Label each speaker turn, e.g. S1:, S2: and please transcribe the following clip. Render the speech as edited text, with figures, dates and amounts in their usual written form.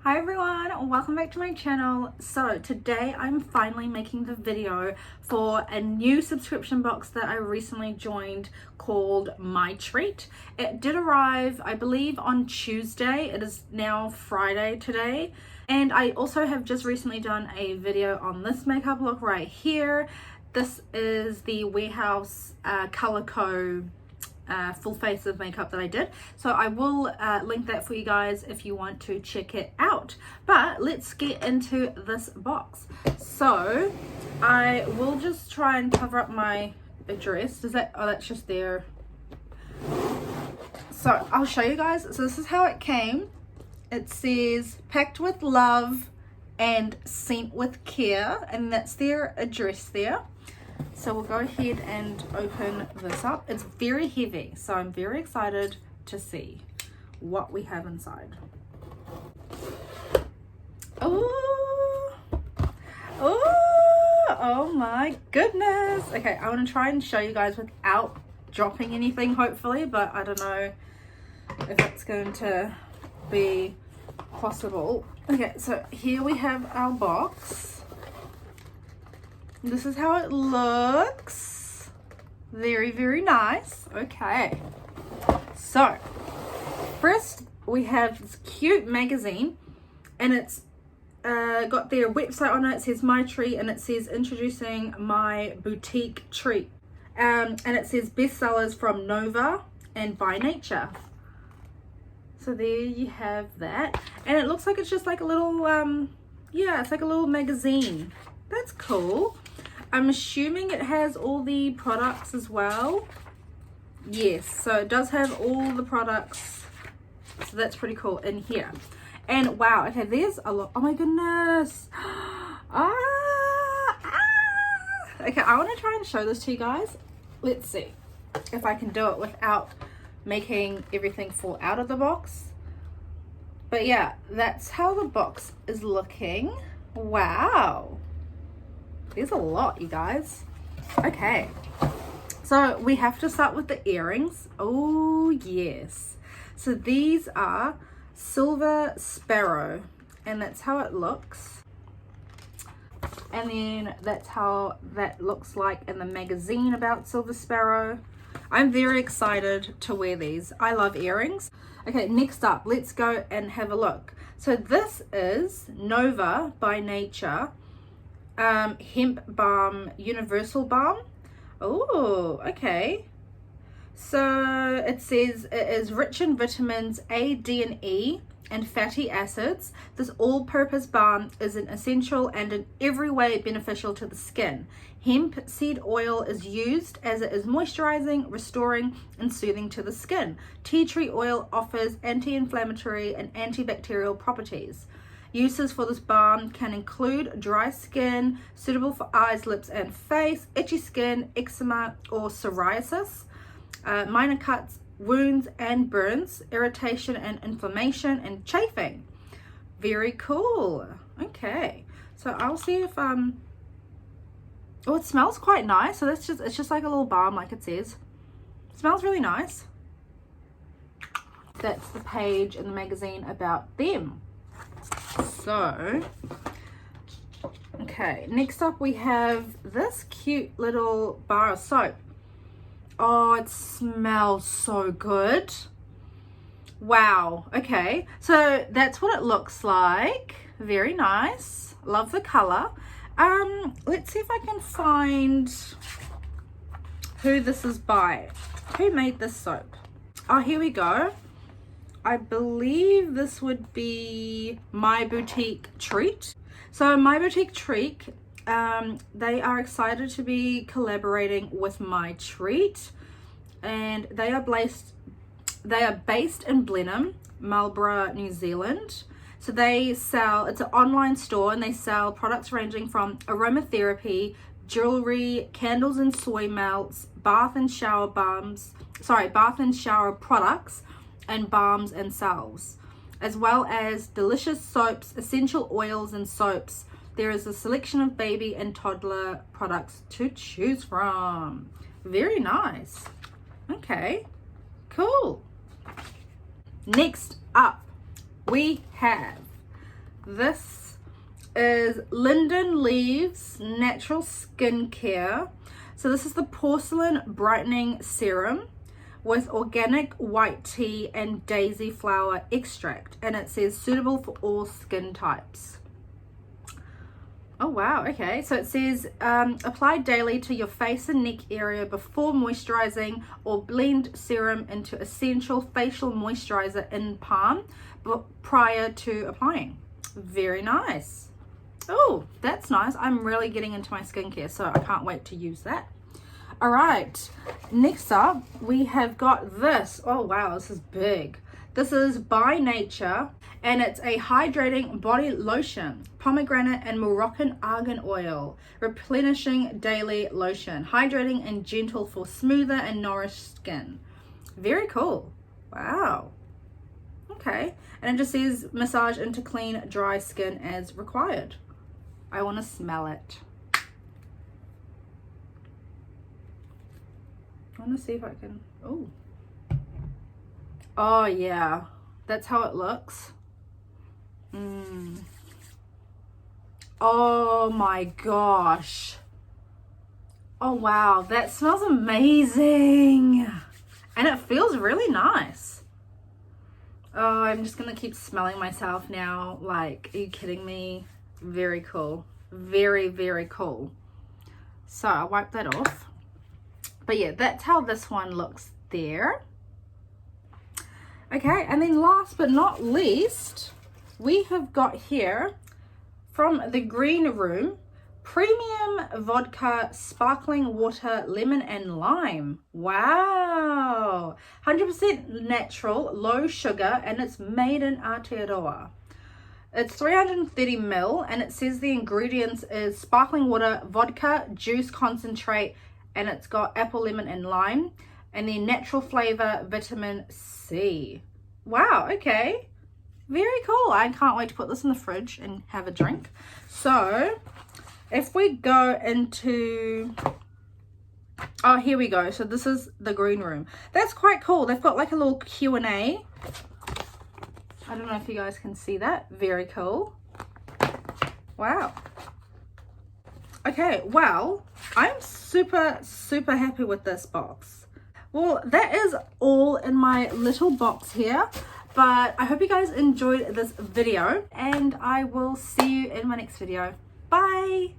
S1: Hi everyone, welcome back to my channel. So today I'm finally making the video for a new subscription box that I recently joined called MyTreat. It did arrive, I believe, on Tuesday. It is now Friday today. And I also have just recently done a video on this makeup look right here. This is the Warehouse Color Co full face of makeup that I did, so I will link that for you guys if you want to check it out. But let's get into this box. So I will just try and cover up my address. Does that, oh, that's just there. So I'll show you guys. So this is how it came. It says packed with love and sent with care, and that's their address there. So we'll go ahead and open this up. It's very heavy, so I'm very excited to see what we have inside. Oh, oh my goodness. Okay, I want to try and show you guys without dropping anything, hopefully, but I don't know if it's going to be possible. Okay, so here we have our box. This is how it looks. Very, very nice. Okay. So, first we have this cute magazine, and it's got their website on it. It says MyTreat, and it says introducing my boutique treat. And it says bestsellers from Nova and By Nature. So there you have that. And it looks like it's just like a little, yeah, it's like a little magazine. That's cool. I'm assuming it has all the products as well. Yes, so it does have all the products. So that's pretty cool in here. And wow, okay, there's a lot. Oh my goodness. Okay, I want to try and show this to you guys. Let's see if I can do it without making everything fall out of the box. But yeah, that's how the box is looking. Wow. There's a lot, you guys. Okay, so we have to start with the earrings. Oh yes, so these are Silver Sparrow, and that's how it looks. And then that's how that looks like in the magazine about Silver Sparrow. I'm very excited to wear these. I love earrings. Okay, next up, let's go and have a look. So this is Nova by Nature Hemp Balm Universal Balm. Oh, okay. So it says it is rich in vitamins A, D, and E and fatty acids. This all-purpose balm is an essential and in every way beneficial to the skin. Hemp seed oil is used as it is moisturizing, restoring, and soothing to the skin. Tea tree oil offers anti-inflammatory and antibacterial properties. Uses for this balm can include dry skin, suitable for eyes, lips, and face, itchy skin, eczema, or psoriasis, minor cuts, wounds and burns, irritation and inflammation, and chafing. Very cool. Okay, so I'll see if oh, it smells quite nice. So that's just, it's just like a little balm, like it says. It smells really nice. That's the page in the magazine about them. So, okay, next up we have this cute little bar of soap. Oh, it smells so good. Wow. Okay, so that's what it looks like. Very nice. Love the color. Let's see if I can find who this is by. Who made this soap? Oh, here we go. I believe this would be My Boutique Treat. So My Boutique Treat, they are excited to be collaborating with MyTreat, and they are based in Blenheim, Marlborough, New Zealand. So they sell, it's an online store, and they sell products ranging from aromatherapy, jewelry, candles and soy melts, bath and shower products, and balms and salves, as well as delicious soaps, essential oils, and soaps. There is a selection of baby and toddler products to choose from. Very nice. Okay, cool. Next up, we have This is Linden Leaves Natural Skincare. So this is the Porcelain Brightening Serum with organic white tea and daisy flower extract, and it says suitable for all skin types. Oh wow, okay. So it says apply daily to your face and neck area before moisturizing, or blend serum into essential facial moisturizer in palm prior to applying. Very nice. Oh, that's nice. I'm really getting into my skincare, so I can't wait to use that. All right, next up we have got this. Oh wow, this is big. This is By Nature, and it's a hydrating body lotion, pomegranate and Moroccan argan oil, replenishing daily lotion, hydrating and gentle for smoother and nourished skin. Very cool. Wow. Okay, and it just says massage into clean, dry skin as required. I want to smell it. I want to see if I can. Oh yeah, that's how it looks. Oh my gosh. Oh wow, that smells amazing, and it feels really nice. Oh, I'm just gonna keep smelling myself now. Like, are you kidding me? Very cool. Very, very cool. So I'll wipe that off. But yeah, that's how this one looks there. Okay, and then last but not least, we have got here from the Green Room, Premium Vodka Sparkling Water Lemon and Lime. Wow, 100% natural, low sugar, and it's made in Aotearoa. It's 330 ml, and it says the ingredients is sparkling water, vodka, juice concentrate, and it's got apple, lemon, and lime, and then natural flavor, vitamin C. Wow, okay. Very cool. I can't wait to put this in the fridge and have a drink. So if we go into, oh, here we go. So this is the Green Room. That's quite cool. They've got like a little Q&A. I don't know if you guys can see that. Very cool. Wow. Okay, well, I'm super, super happy with this box. Well, that is all in my little box here, but I hope you guys enjoyed this video, and I will see you in my next video. Bye!